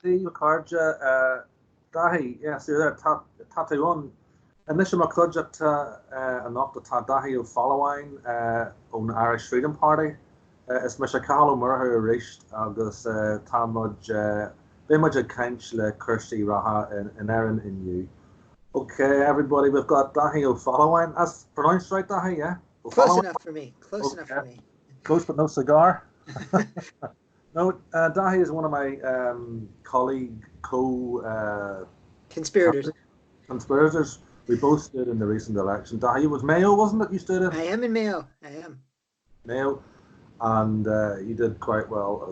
Daithi Ó Dáithí, yes, you're there, Tatawan. Initial project an op tá Daithi Ó Fallamháin on Irish Freedom Party. Is me Cathal Murtha reached agus támod they much a kench le Kirsty Raha in Erin in you. Okay, everybody, we've got Daithi Ó Fallamháin. That's pronounced right, Daithi, yeah? Close enough for me. Close enough for me. Close but no cigar. No, Dáithí is one of my conspirators. Conspirators. We both stood in the recent election. Dáithí was Mayo, wasn't it? You stood in? I am in Mayo. I am. Mayo. And you did quite well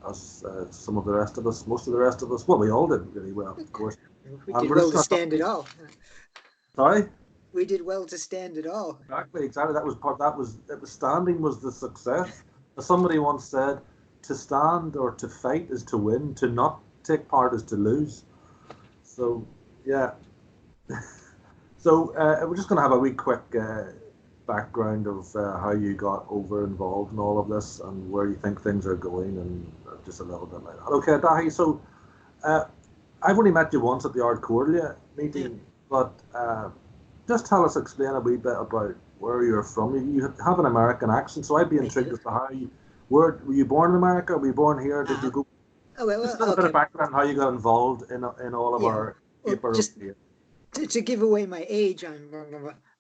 as some of the rest of us, most of the rest of us. Well, we all did really well, of course. We did well to stand it all. Sorry? We did well to stand it all. Exactly. Standing was the success. As somebody once said, to stand or to fight is to win. To not take part is to lose. So, yeah. So, we're just going to have a wee quick background of how you got involved in all of this and where you think things are going and just a little bit like that. Okay, Dáithí, so I've only met you once at the Ard Cordelia meeting, but just explain a wee bit about where you're from. You have an American accent, so I'd be intrigued as to how were you born in America? Were you born here? Did you go? Just a bit of background how you got involved in all of our paper. Just to give away my age,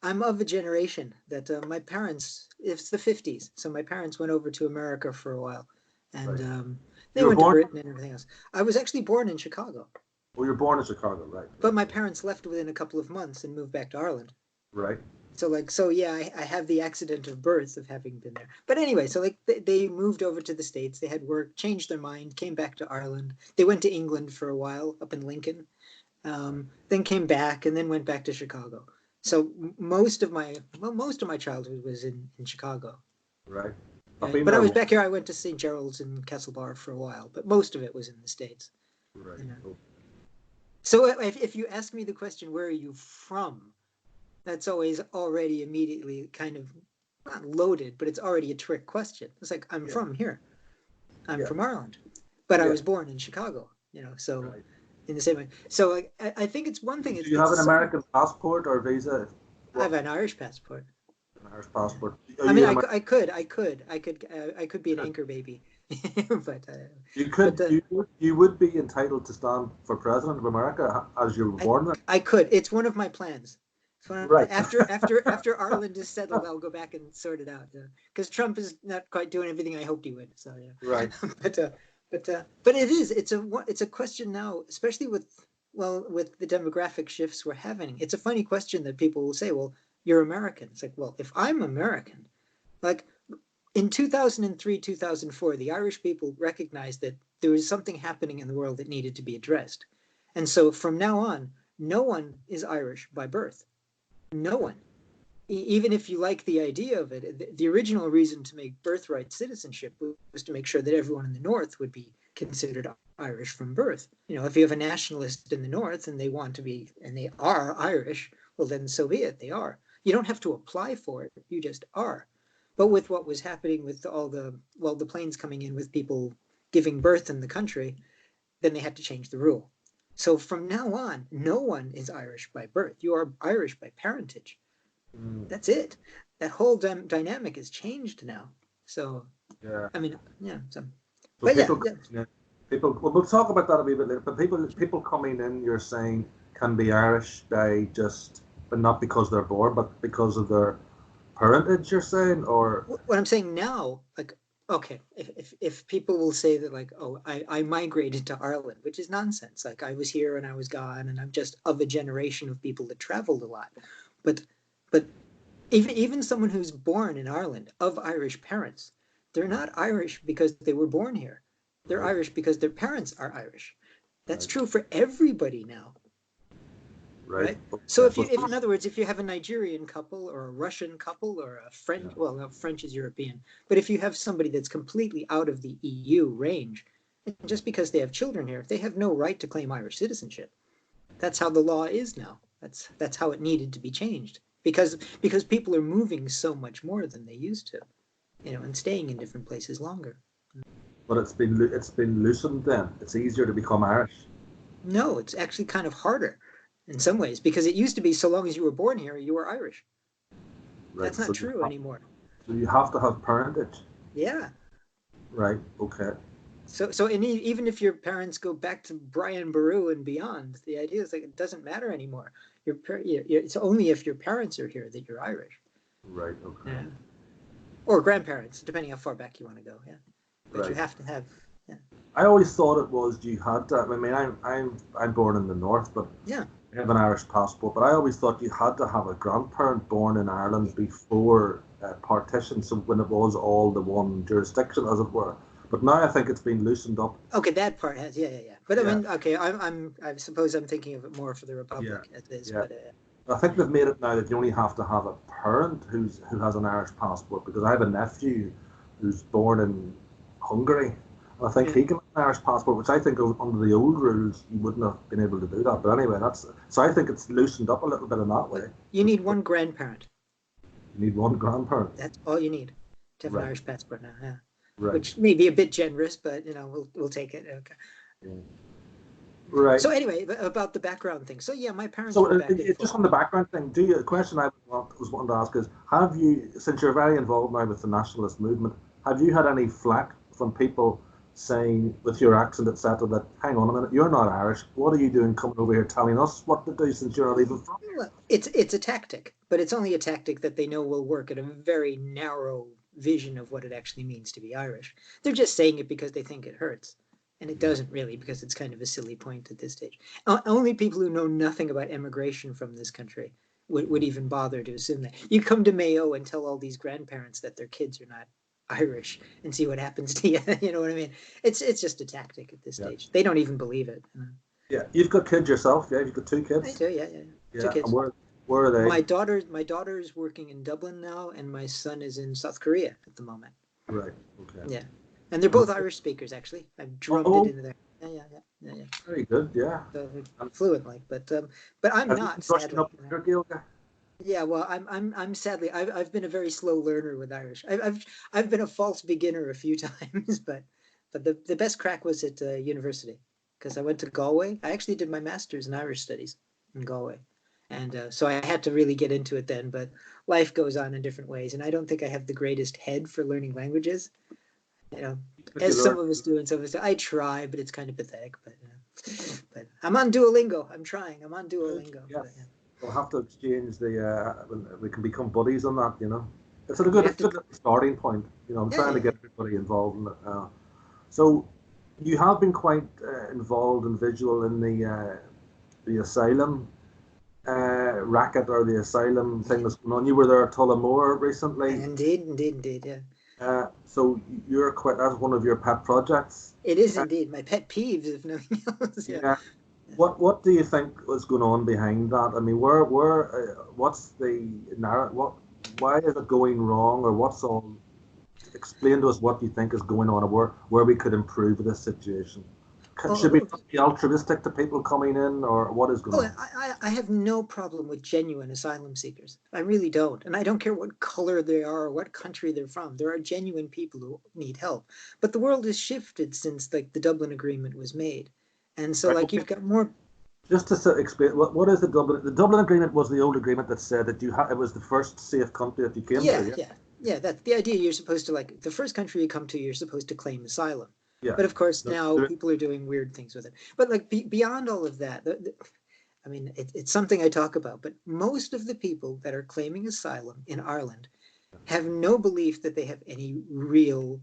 I'm of a generation that my parents, it's the 50s, so my parents went over to America for a while, and they went to Britain and everything else. I was actually born in Chicago. Well, you're born in Chicago, right? But my parents left within a couple of months and moved back to Ireland. Right. So yeah, I have the accident of birth of having been there. But anyway, so they moved over to the States. They had work, changed their mind, came back to Ireland. They went to England for a while up in Lincoln, then came back and then went back to Chicago. So most of my childhood was in Chicago. Right. But I was back here. I went to St. Gerald's and Castlebar for a while, but most of it was in the States. Right. So if you ask me the question, where are you from? That's always already immediately kind of not loaded, but it's already a trick question. It's like, I'm from here. I'm from Ireland, but I was born in Chicago, so right. In the same way. So I think it's one thing. Do you have an American passport or visa? I have an Irish passport. An Irish passport. I mean, I could be an anchor baby, but you would be entitled to stand for president of America as you were born. I could. It's one of my plans. Right. After Ireland is settled, I'll go back and sort it out. Because Trump is not quite doing everything I hoped he would. So yeah. Right. but it's a question now, especially with the demographic shifts we're having. It's a funny question that people will say, well, you're American. It's like, well, if I'm American, like in 2003, 2004, the Irish people recognized that there was something happening in the world that needed to be addressed. And so from now on, no one is Irish by birth. No one. Even if you like the idea of it, the original reason to make birthright citizenship was to make sure that everyone in the North would be considered Irish from birth. If you have a nationalist in the North and they want to be, and they are Irish, well, then so be it, they are. You don't have to apply for it, you just are. But with what was happening with all the planes coming in with people giving birth in the country, then they had to change the rule. So from now on, no one is Irish by birth. You are Irish by parentage. That's it. That whole dynamic has changed now. So, yeah. I mean, yeah. So, but people. Well, we'll talk about that a wee bit later. But people coming in, you're saying, can be Irish but not because they're born, but because of their parentage. You're saying, or what I'm saying now, like. Okay, if people will say that, like, oh, I migrated to Ireland, which is nonsense. Like, I was here and I was gone, and I'm just of a generation of people that traveled a lot. But even someone who's born in Ireland of Irish parents, they're not Irish because they were born here. They're Irish because their parents are Irish. That's true for everybody now. Right. So if in other words, if you have a Nigerian couple or a Russian couple or a French, French is European, but if you have somebody that's completely out of the EU range, and just because they have children here, they have no right to claim Irish citizenship. That's how the law is now. That's how it needed to be changed because people are moving so much more than they used to, and staying in different places longer. But it's been loosened then. It's easier to become Irish. No, it's actually kind of harder in some ways because it used to be so long as you were born here, you were Irish. Right. That's not true anymore. So you have to have parentage. Yeah. Right. Okay. So even if your parents go back to Brian Boru and beyond, the idea is like it doesn't matter anymore. It's only if your parents are here that you're Irish. Right. Okay. Yeah. Or grandparents, depending how far back you want to go. Yeah. But Right. you have to have. Yeah. I always thought it was you had to. I mean, I'm born in the north, but Yeah. I have an Irish passport. But I always thought you had to have a grandparent born in Ireland before partition, so when it was all the one jurisdiction, as it were. But now I think it's been loosened up. Okay, that part has. Yeah. But Yeah. I mean, okay, I suppose I'm thinking of it more for the Republic Yeah. as it is. Yeah. But I think they've made it now that you only have to have a parent who has an Irish passport, because I have a nephew who's born in Hungary. And I think he can have an Irish passport, which I think under the old rules you wouldn't have been able to do that. But anyway, so I think it's loosened up a little bit in that way. You need one grandparent. You need one grandparent. That's all you need to have Right. an Irish passport now. Yeah. Right. Which may be a bit generous, but we'll take it. Okay. Yeah. Right. So anyway, about the background thing. So yeah, my parents So were back in just on the background thing, the question I was wanting to ask is, have you, since you're very involved now with the nationalist movement, have you had any flack from people saying, with your accent, etc., that, hang on a minute, you're not Irish, what are you doing coming over here telling us what to do since you're not even from here? Well, it's a tactic, but it's only a tactic that they know will work at a very narrow vision of what it actually means to be Irish. They're just saying it because they think it hurts. And it doesn't really, because it's kind of a silly point at this stage. Only people who know nothing about emigration from this country would even bother to assume that. You come to Mayo and tell all these grandparents that their kids are not Irish and see what happens to you. You know what I mean? It's just a tactic at this stage. They don't even believe it. Yeah, you've got kids yourself, yeah? You've got 2 kids? I do, yeah. 2 kids. And where are they? My daughter's working in Dublin now, and my son is in South Korea at the moment. Right, okay. Yeah. And they're both Irish speakers, actually. I've drummed it into there. Yeah. Very good, yeah. So fluent, like, but I'm not. Brushing up your Gaeilge? Yeah, well, I'm sadly I've been a very slow learner with Irish. I've been a false beginner a few times, but the best crack was at university, because I went to Galway. I actually did my master's in Irish studies in Galway, and so I had to really get into it then. But life goes on in different ways, and I don't think I have the greatest head for learning languages. As some of us do, and some of us do. I try, but it's kind of pathetic. But I'm on Duolingo. I'm trying. I'm on Duolingo. Yes. But, We'll have to exchange we can become buddies on that, It's a good starting point. I'm trying to get everybody involved in it. So you have been quite involved and visual in the asylum racket, or the asylum thing that's going on. You were there at Tullamore recently. Indeed, yeah. So that's one of your pet projects. It is indeed my pet peeves, if nothing else. Yeah. What do you think was going on behind that? I mean, what's the narrative? Why is it going wrong, or explain to us what you think is going on, or where we could improve this situation? Should we be altruistic to people coming in, or what is going on? I have no problem with genuine asylum seekers. I really don't. And I don't care what color they are or what country they're from. There are genuine people who need help. But the world has shifted since the Dublin Agreement was made. And so you've got more. Just to explain, what is the Dublin? The Dublin Agreement was the old agreement that said that it was the first safe country that you came to. Yeah. That's the idea. You're supposed to, the first country you come to, you're supposed to claim asylum. Yeah. But of course, now people are doing weird things with it. But beyond all of that, I mean, it's something I talk about. But most of the people that are claiming asylum in Ireland have no belief that they have any real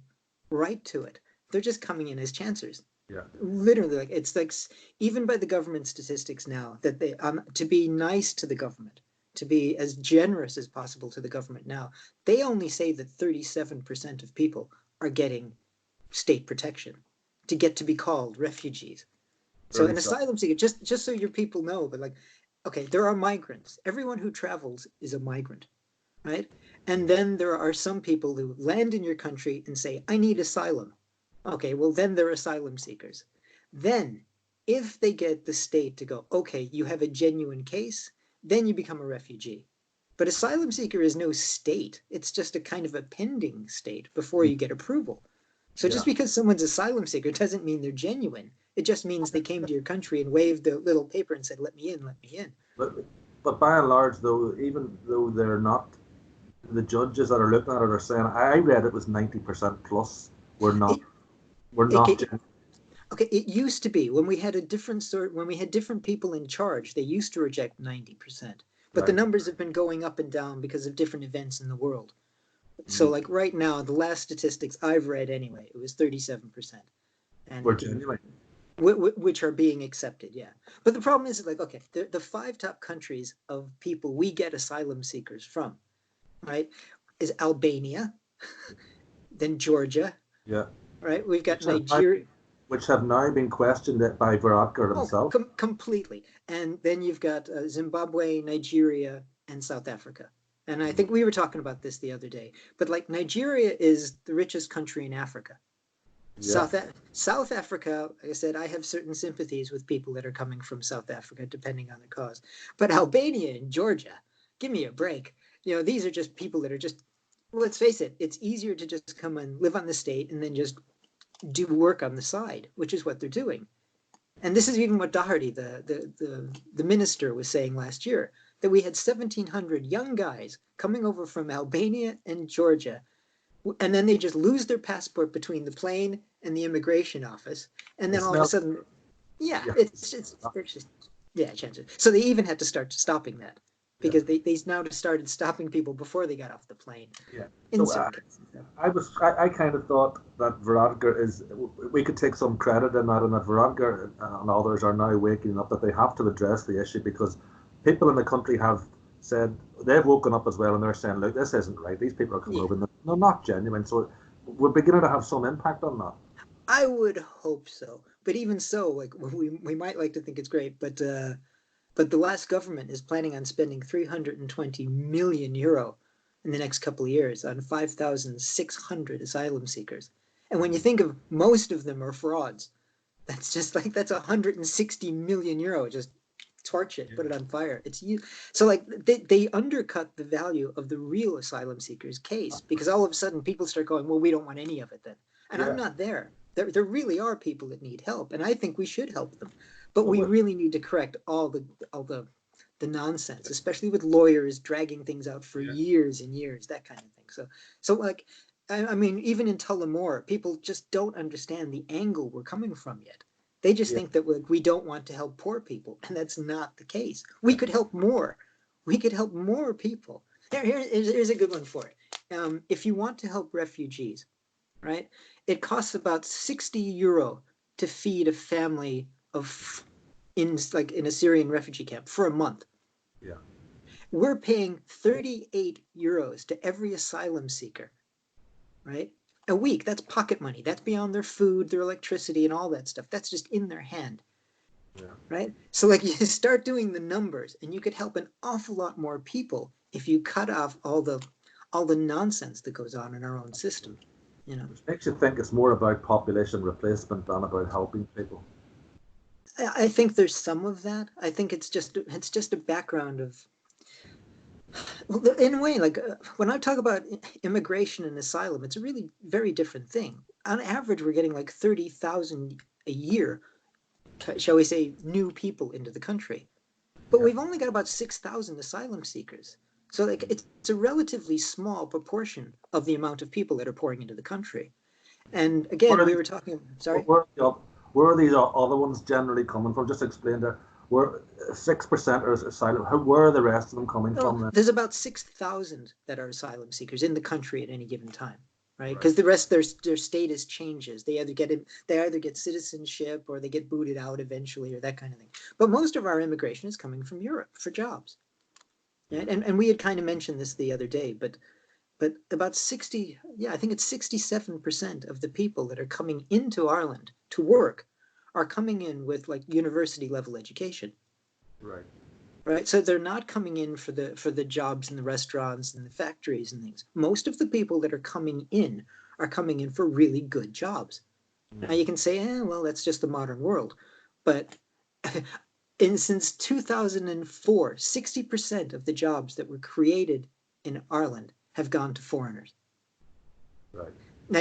right to it. They're just coming in as chancers. Yeah. Literally, it's even by the government statistics now, that they to be nice to the government, to be as generous as possible to the government now, they only say that 37% of people are getting state protection to get to be called refugees. So an asylum seeker, just so your people know, but okay, there are migrants. Everyone who travels is a migrant, right? And then there are some people who land in your country and say, I need asylum. Okay, well, then they're asylum seekers. Then, if they get the state to go, okay, you have a genuine case, then you become a refugee. But asylum seeker is no state. It's just a kind of a pending state before you get approval. So just because someone's asylum seeker doesn't mean they're genuine. It just means they came to your country and waved the little paper and said, "Let me in, let me in." But by and large, though, even though they're not, the judges that are looking at it are saying, I read it was 90% plus. We're not. Okay, it used to be when we had when we had different people in charge, they used to reject 90%. But the numbers have been going up and down because of different events in the world. So like right now, the last statistics I've read anyway, it was 37%. And we're genuine. Which are being accepted, yeah. But the problem is, like, okay, the 5 top countries of people we get asylum seekers from, right, is Albania, then Georgia, right? We've got Nigeria. Which have now been questioned by Varadkar himself. Completely. And then you've got Zimbabwe, Nigeria, and South Africa. And I think we were talking about this the other day. But like Nigeria is the richest country in Africa. Yeah. South Africa, like I said, I have certain sympathies with people that are coming from South Africa, depending on the cause. But Albania and Georgia, give me a break. You know, these are just people that are just, let's face it, it's easier to just come and live on the state and then just do work on the side, which is what they're doing. And this is even what Dáithí, the minister, was saying last year, that we had 1,700 young guys coming over from Albania and Georgia, and then they just lose their passport between the plane and the immigration office, and then all of a sudden, it's just chances. So they even had to start stopping that because they now started stopping people before they got off the plane. Yeah. I kind of thought that Varadkar we could take some credit in that, and that Varadkar and others are now waking up that they have to address the issue, because people in the country have said, they've woken up as well, and they're saying, look, this isn't right. These people are coming over and they're not genuine. So we're beginning to have some impact on that. I would hope so. But even so, like, we might like to think it's great, but the last government is planning on spending 320 million euro in the next couple of years on 5,600 asylum seekers. And when you think of most of them are frauds, that's just like, that's 160 million euro. Just torch it, put it on fire. So like they undercut the value of the real asylum seekers case, because all of a sudden people start going, well, we don't want any of it then. And I'm not there. There really are people that need help, and I think we should help them. But we really need to correct all the nonsense, especially with lawyers dragging things out for years and years, that kind of thing. So like, I mean, even in Tullamore, people just don't understand the angle we're coming from yet. They just think that we don't want to help poor people, and that's not the case. We could help more. We could help more people. Here's a good one for it. If you want to help refugees, right, it costs about 60 euro to feed a family in a Syrian refugee camp for a month. Yeah. We're paying 38 euros to every asylum seeker, right? A week. That's pocket money. That's beyond their food, their electricity, and all that stuff. That's just in their hand. Yeah. Right? So like, you start doing the numbers, and you could help an awful lot more people if you cut off all the nonsense that goes on in our own system. You know, which makes you think it's more about population replacement than about helping people. I think there's some of that. I think it's just a background of, in a way, like when I talk about immigration and asylum, it's a really very different thing. On average, we're getting like 30,000 a year, shall we say, new people into the country. But we've only got about 6,000 asylum seekers. So like, it's a relatively small proportion of the amount of people that are pouring into the country. And again, we were talking, sorry? Where are these other ones generally coming from? Just explain that. Where 6% are asylum. Where are the rest of them coming from? Then? There's about 6,000 that are asylum seekers in the country at any given time, right? Because the rest, their status changes. They either get citizenship or they get booted out eventually, or that kind of thing. But most of our immigration is coming from Europe for jobs. Right? And we had kind of mentioned this the other day, but about 67% of the people that are coming into Ireland to work are coming in with like university level education. Right. So they're not coming in for the jobs in the restaurants and the factories and things. Most of the people that are coming in for really good jobs. Now you can say, well, that's just the modern world. But since 2004, 60% of the jobs that were created in Ireland have gone to foreigners. Right. Now,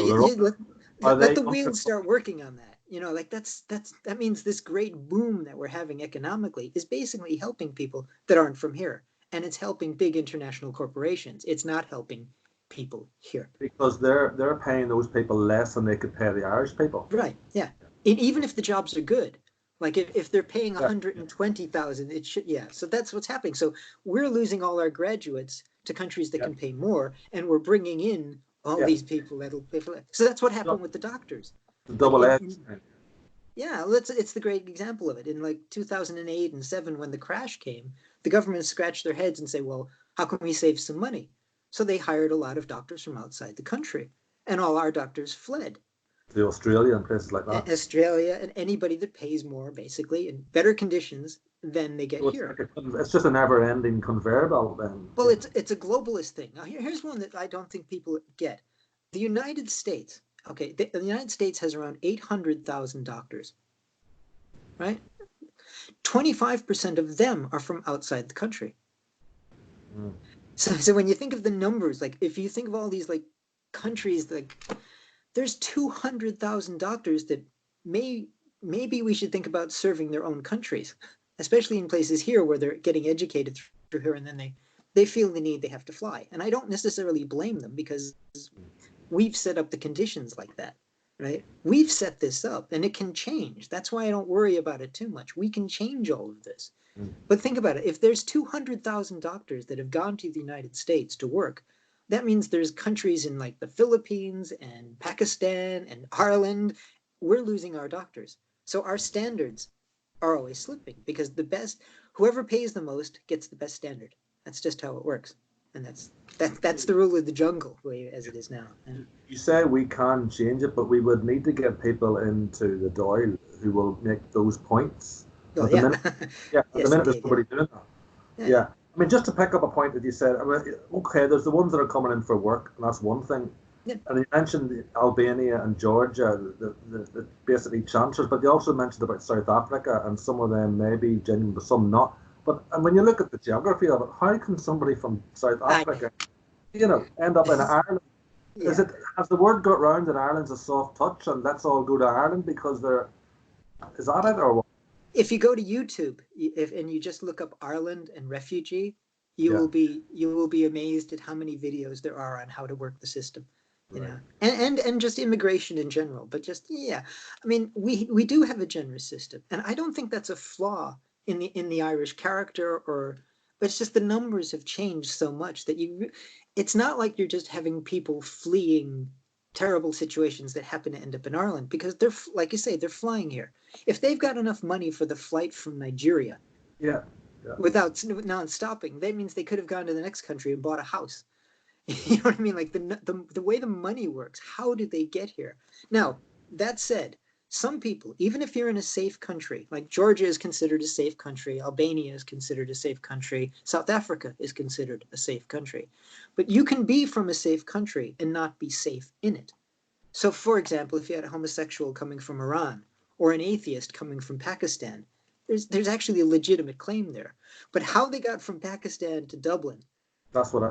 Are Let they the under? wheels start working on that. Like that means this great boom that we're having economically is basically helping people that aren't from here, and it's helping big international corporations. It's not helping people here. Because they're paying those people less than they could pay the Irish people. Right. Yeah. And even if the jobs are good, like if they're paying Yeah, 120,000, it should, yeah. So that's what's happening. So we're losing all our graduates to countries that yeah, can pay more, and we're bringing in all yeah. these people that'll pay for less. So that's what happened So with the doctors. the Like double edged thing. yeah, it's the great example of it. In like 2008 and 7, when the crash came, the government scratched their heads and say, well, how can we save some money? So they hired a lot of doctors from outside the country, and all our doctors fled. To Australia and places like that. Australia and anybody that pays more, basically, in better conditions than they get So it's here. like it's just a never-ending conveyor belt. Then Well, it's a globalist thing. Now, here's one that I don't think people get. The United States, okay, the United States has around 800,000 doctors, right? 25% of them are from outside the country. Mm. So when you think of the numbers, like if you think of all these like countries, like there's 200,000 doctors that maybe we should think about serving their own countries, especially in places here where they're getting educated through here, and then they feel the need, they have to fly. And I don't necessarily blame them, because we've set up the conditions like that, right? We've set this up, and it can change. That's why I don't worry about it too much. We can change all of this. Mm. But think about it. If there's 200,000 doctors that have gone to the United States to work, that means there's countries in like the Philippines and Pakistan and Ireland. We're losing our doctors. So our standards are always slipping, because whoever pays the most gets the best standard. That's just how it works. And that's the rule of the jungle, as it is now. You say we can change it, but we would need to get people into the Dáil who will make those points. Well, At the yeah. minute, yeah, at the Yes, minute there's indeed. nobody doing that. Yeah. Yeah. I mean, just to pick up a point that you said, I mean, okay, there's the ones that are coming in for work, and that's one thing. Yeah. And you mentioned Albania and Georgia, the basically chancellors, but you also mentioned about South Africa, and some of them may be genuine, but some not. But and when you look at the geography of it, how can somebody from South Africa, end up in Ireland? Yeah. Has the word got round that Ireland's a soft touch, and let's all go to Ireland because is that it or what? If you go to YouTube, and you just look up Ireland and refugee, you Yeah, will be amazed at how many videos there are on how to work the system, right. and just immigration in general. But just, yeah, I mean, we do have a generous system, and I don't think that's a flaw in the Irish character, but it's just the numbers have changed so much that it's not like you're just having people fleeing terrible situations that happen to end up in Ireland, because they're, like you say, they're flying here. If they've got enough money for the flight from Nigeria Yeah, yeah. without non-stopping, that means they could have gone to the next country and bought a house. You know what I mean? Like the way the money works, how did they get here? Now, that said, some people, even if you're in a safe country, like Georgia is considered a safe country, Albania is considered a safe country, South Africa is considered a safe country, but you can be from a safe country and not be safe in it. So, for example, if you had a homosexual coming from Iran or an atheist coming from Pakistan, there's actually a legitimate claim there. But how they got from Pakistan to Dublin That's what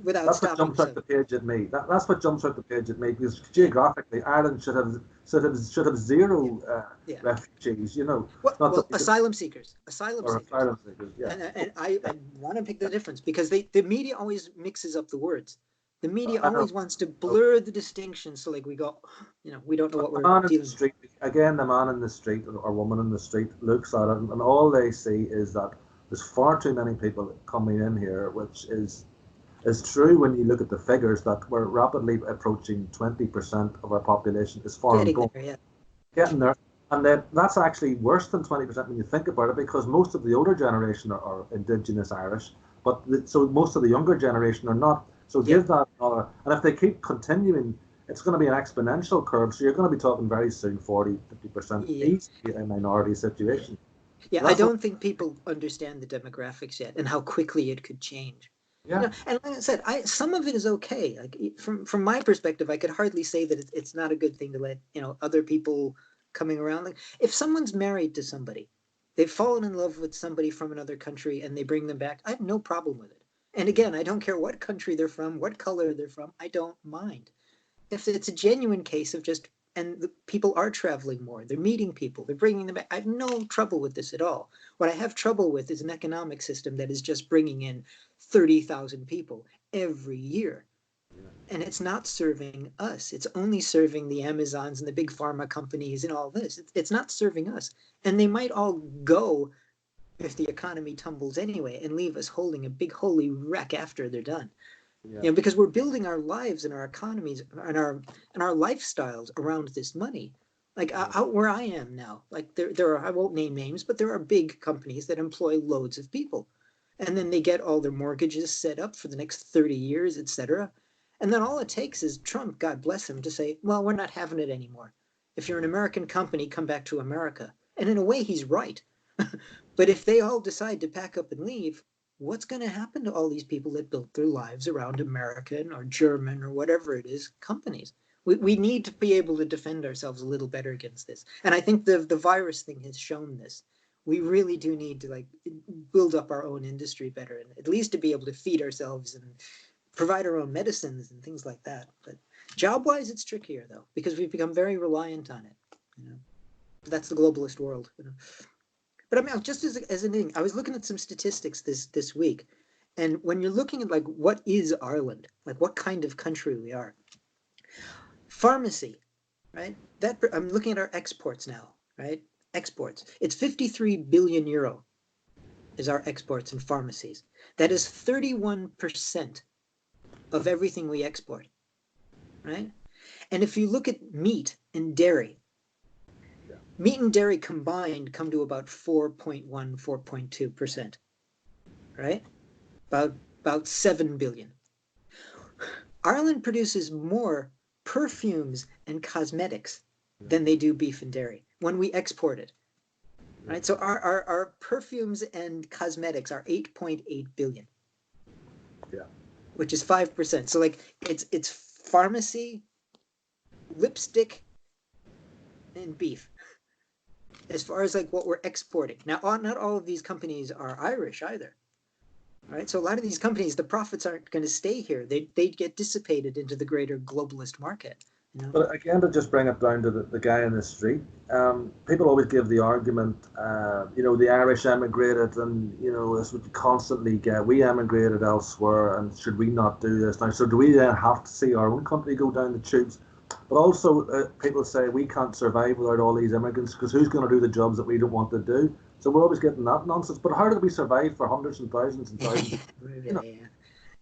without that's what stopping jumps out some, the page at me. That's what jumps out the page at me, because geographically Ireland should have zero yeah. refugees. Not Well, that asylum or seekers. asylum seekers. Yeah, And I want to pick the difference, because the media always mixes up the words. The media I know. always wants to blur the distinction. So like we go, we don't know what The we're man in the dealing with. street, again, the man in the street or woman in the street looks at it, and all they see is that there's far too many people coming in here, which is true when you look at the figures, that we're rapidly approaching 20% of our population is foreign Getting born. there, yeah. Getting there. And then that's actually worse than 20% when you think about it, because most of the older generation are Indigenous Irish, but so most of the younger generation are not. So Yeah. give that another, and if they keep continuing, it's going to be an exponential curve. So you're going to be talking very soon 40-50% Yeah. easily a minority situation. Yeah, So I that's don't think people understand the demographics yet and how quickly it could change. yeah, And like I said, some of it is okay. Like from my perspective, I could hardly say that it's not a good thing to let other people coming around. Like if someone's married to somebody, they've fallen in love with somebody from another country, and they bring them back. I have no problem with it. And again, I don't care what country they're from, what color they're from. I don't mind if it's a genuine case of just and the people are traveling more. They're meeting people. They're bringing them back. I have no trouble with this at all. What I have trouble with is an economic system that is just bringing in 30,000 people every year. And it's not serving us. It's only serving the Amazons and the big pharma companies and all this. It's not serving us. And they might all go if the economy tumbles anyway and leave us holding a big holy wreck after they're done. Yeah. Because we're building our lives and our economies and our lifestyles around this money. Like out where I am now, like there are, I won't name names, but there are big companies that employ loads of people, and then they get all their mortgages set up for the next 30 years, etc. And then all it takes is Trump, God bless him, to say, well, we're not having it anymore. If you're an American company, come back to America. And in a way, he's right. But if they all decide to pack up and leave, what's going to happen to all these people that built their lives around American or German or whatever it is companies? We need to be able to defend ourselves a little better against this. And I think the virus thing has shown this. We really do need to build up our own industry better, and at least to be able to feed ourselves and provide our own medicines and things like that. But job-wise, it's trickier though, because we've become very reliant on it. That's the globalist world. But I mean, just as an thing, I was looking at some statistics this week, and when you're looking at what is Ireland, what kind of country we are, pharmacy, right? That I'm looking at our exports now, right? Exports. It's 53 billion euro is our exports in pharmacies. That is 31% of everything we export, right? And if you look at meat and dairy, meat and dairy combined come to about 4.1, 4.2%, right? About 7 billion. Ireland produces more perfumes and cosmetics than they do beef and dairy when we export it, right? So our perfumes and cosmetics are 8.8 billion. Yeah. Which is 5%. So it's pharmacy, lipstick, and beef. As far as what we're exporting. Now, not all of these companies are Irish either. Right? So a lot of these companies, the profits aren't going to stay here. They get dissipated into the greater globalist market. But again, to just bring it down to the guy in the street, people always give the argument, the Irish emigrated, and this would constantly get, we emigrated elsewhere, and should we not do this now? So do we then have to see our own country go down the tubes? But also, people say we can't survive without all these immigrants, because who's going to do the jobs that we don't want to do? So we're always getting that nonsense. But how did we survive for hundreds and thousands and thousands?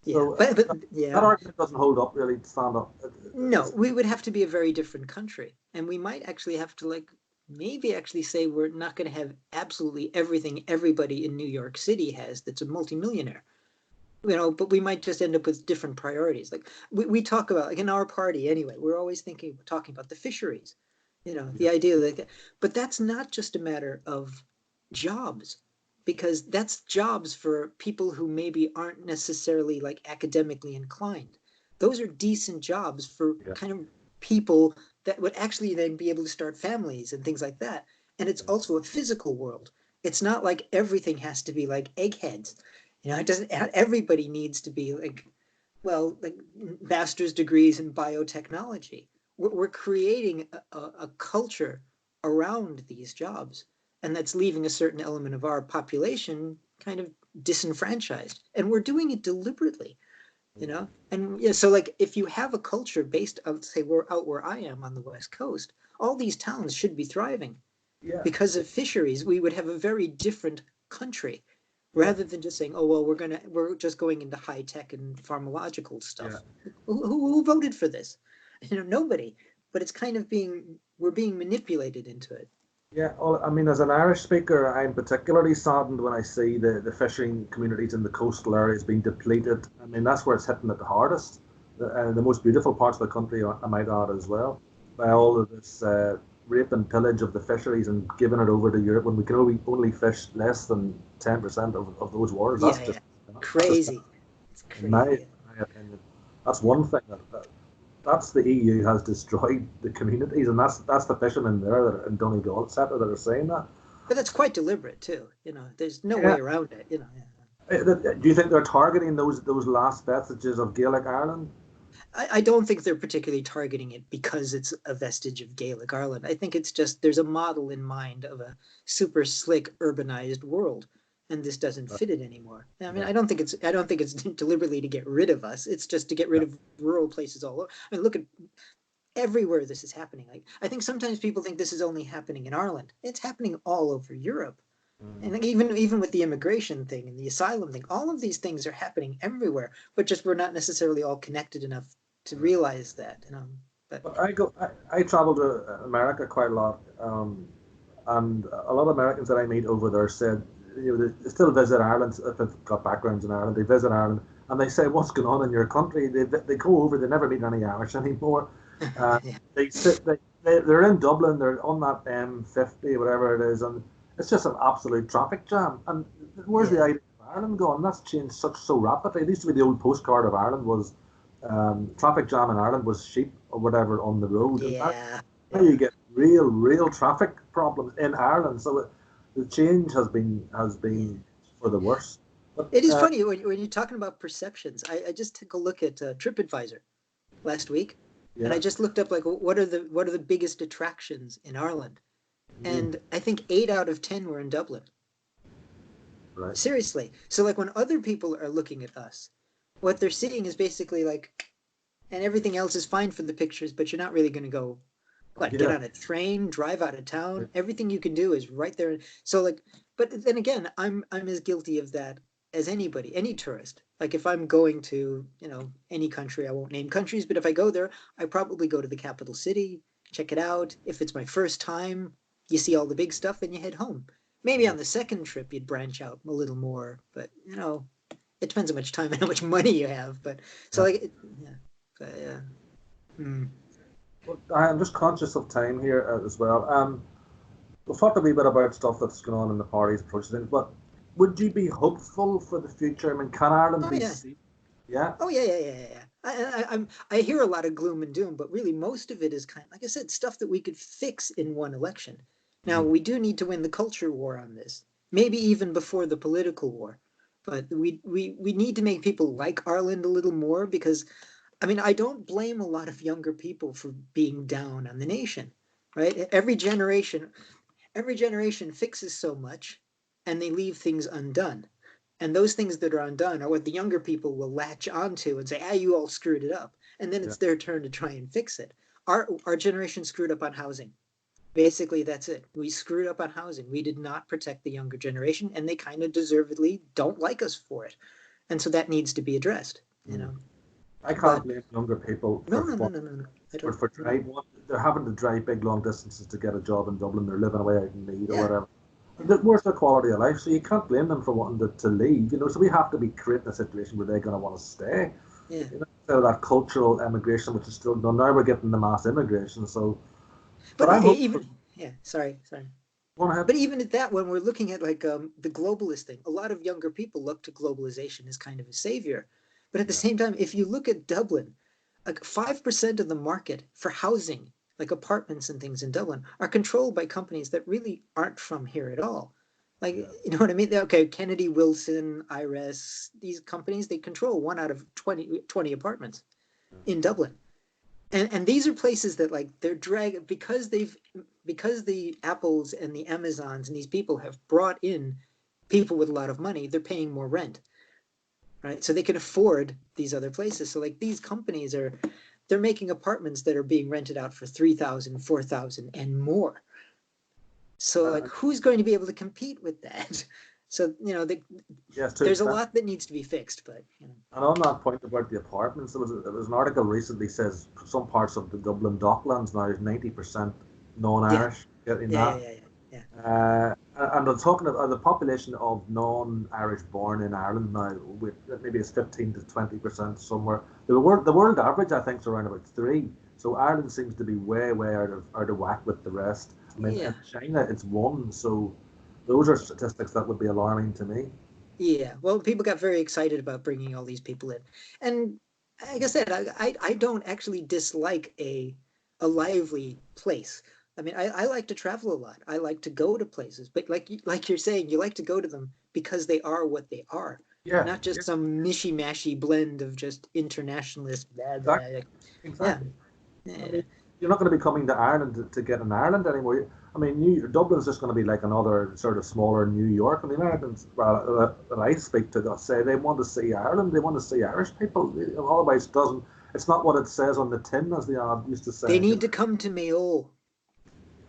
Yeah, so but that argument doesn't hold up really to stand up. No, we would have to be a very different country, and we might actually have to maybe actually say we're not going to have absolutely everything everybody in New York City has that's a multimillionaire. But we might just end up with different priorities. We talk about, in our party anyway, we're always talking about the fisheries, the idea that, but that's not just a matter of jobs, because that's jobs for people who maybe aren't necessarily academically inclined. Those are decent jobs for kind of people that would actually then be able to start families and things like that. And it's also a physical world. It's not like everything has to be like eggheads. It doesn't. Everybody needs to be master's degrees in biotechnology. We're creating a culture around these jobs, and that's leaving a certain element of our population kind of disenfranchised. And we're doing it deliberately, And so if you have a culture based on, say, we're out where I am on the West Coast, all these towns should be thriving. Yeah. Because of fisheries, we would have a very different country. Rather than just saying, oh, well, we're just going into high tech and pharmacological stuff. Yeah. Who voted for this? Nobody. But it's kind of we're being manipulated into it. Yeah, well, I mean, as an Irish speaker, I'm particularly saddened when I see the fishing communities in the coastal areas being depleted. I mean, that's where it's hitting at the hardest. The most beautiful parts of the country, I might add as well, by all of this rape and pillage of the fisheries and giving it over to Europe when we can only fish less than 10% of those waters. That's just crazy. It's crazy. In my opinion, that's one thing that's the EU has destroyed the communities, and that's the fishermen there in Donegal, etc., that are saying that. But that's quite deliberate too. There's no way around it. Do you think they're targeting those last vestiges of Gaelic Ireland? I don't think they're particularly targeting it because it's a vestige of Gaelic Ireland. I think it's just there's a model in mind of a super slick urbanized world, and this doesn't fit it anymore. I mean, Yeah, I don't think it's deliberately to get rid of us. It's just to get rid yeah, of rural places all over. I mean, look at everywhere this is happening. Like, I think sometimes people think this is only happening in Ireland. It's happening all over Europe. And mm, like even with the immigration thing and the asylum thing, all of these things are happening everywhere, but just we're not necessarily all connected enough to yeah. realize that. But But I travel to America quite a lot, and a lot of Americans that I meet over there said, they still visit Ireland if they've got backgrounds in Ireland. They visit Ireland and they say, "What's going on in your country?" They go over, they never meet any Irish anymore. Uh, yeah, they sit, they're in Dublin, they're on that M50, whatever it is, and it's just an absolute traffic jam. And where's the yeah, idea of Ireland gone? That's changed so rapidly. It used to be the old postcard of Ireland was traffic jam in Ireland was sheep or whatever on the road, and yeah, now yeah. you get real traffic problems in Ireland. So the change has been for the worse. But It is funny when you're talking about perceptions. I just took a look at TripAdvisor last week, and I yeah, just looked up like what are the biggest attractions in Ireland, mm, and I think 8 out of 10 were in Dublin. right, Seriously. So like when other people are looking at us, what they're seeing is basically like, and everything else is fine for the pictures, but you're not really going to go, what, get yeah, on a train, drive out of yeah, town. Everything you can do is right there. So like, but then again, I'm as guilty of that as anybody, any tourist. Like if I'm going to, any country, I won't name countries, but if I go there, I probably go to the capital city, check it out. If it's my first time, you see all the big stuff, then you head home. Maybe yeah. on the second trip you'd branch out a little more, but it depends how much time and how much money you have. But so Yeah. like, yeah, but, yeah. Hmm. But I'm just conscious of time here as well. We've talked a wee bit about stuff that's going on in the parties, approach things, but would you be hopeful for the future? I mean, can Ireland Oh be yeah. seen? Yeah. Oh yeah, yeah, yeah, yeah, yeah. I hear a lot of gloom and doom, but really most of it is kind of, like I said, stuff that we could fix in one election. Now Mm, we do need to win the culture war on this, maybe even before the political war, but we need to make people like Ireland a little more because I mean I don't blame a lot of younger people for being down on the nation, right? Every generation fixes so much and they leave things undone. And those things that are undone are what the younger people will latch onto and say, you all screwed it up. And then yeah. it's their turn to try and fix it. Our generation screwed up on housing. Basically, that's it. We screwed up on housing. We did not protect the younger generation, and they kind of deservedly don't like us for it. And so that needs to be addressed. Mm. I can't But blame younger people no, no, no, no, no, no. I don't. for driving. They're having to drive big long distances to get a job in Dublin. They're living away out in Meath or Yeah, whatever. yeah, Where's their quality of life? So you can't blame them for wanting to leave. So we have to be creating a situation where they're going to want to stay. yeah. So that cultural emigration, which is still done now, we're getting the mass immigration. So, but But I'm hopeful. even, yeah, sorry. Go ahead. But even at that, when we're looking at like the globalist thing, a lot of younger people look to globalization as kind of a savior. But at the Yeah, same time, if you look at Dublin, like 5% of the market for housing, like apartments and things in Dublin, are controlled by companies that really aren't from here at all. Like, yeah, you know what I mean? Okay, Kennedy, Wilson, IRES, these companies, they control 1 out of 20 apartments yeah. in Dublin. And these are places that like they're drag because the Apples and the Amazons and these people have brought in people with a lot of money, they're paying more rent, right? So they can afford these other places. So like these companies they're making apartments that are being rented out for 3,000, 4,000, and more. So like Uh, who's going to be able to compete with that? So yes, too there's a expensive. lot that needs to be fixed, but And on that point about the apartments, there was an article recently says some parts of the Dublin Docklands now is 90% yeah, non-Irish getting yeah, yeah, that. yeah, yeah, yeah. And they're talking about the population of non-Irish born in Ireland now, with maybe it's 15 to 20% somewhere. The world average, I think, is around about 3. So Ireland seems to be way out of whack with the rest. I mean, Yeah. in China, it's 1. So those are statistics that would be alarming to me. Yeah, well, people got very excited about bringing all these people in, and like I said, I don't actually dislike a lively place. I mean, I like to travel a lot. I like to go to places, but like you're saying, you like to go to them because they are what they are. Yeah, not just some mishy-mashy blend of just internationalist blah, blah. exactly. Yeah. Exactly. I Yeah. mean, you're not going to be coming to Ireland to get in Ireland anymore. I mean, Dublin's just going to be like another sort of smaller New York. And the Americans, well, that I speak to, that say they want to see Ireland. They want to see Irish people. Otherwise, it doesn't. It's not what it says on the tin, as the ad used to They say. need to come to Mayo.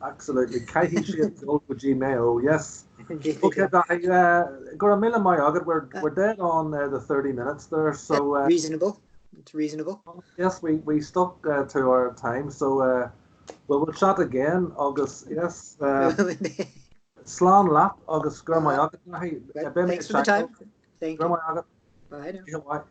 Absolutely. Caithi siad dul go G Mayo. Yes. Okay, Okay. Gur a mille mai agad. We're dead on the 30 minutes there. So Reasonable. It's reasonable. yes, we stuck to our time. So we'll chat again. August. Yes. Slán leat agus gur mai agad. Thanks for the time. Thank Gur you. mai agad. Bye now. Díobh.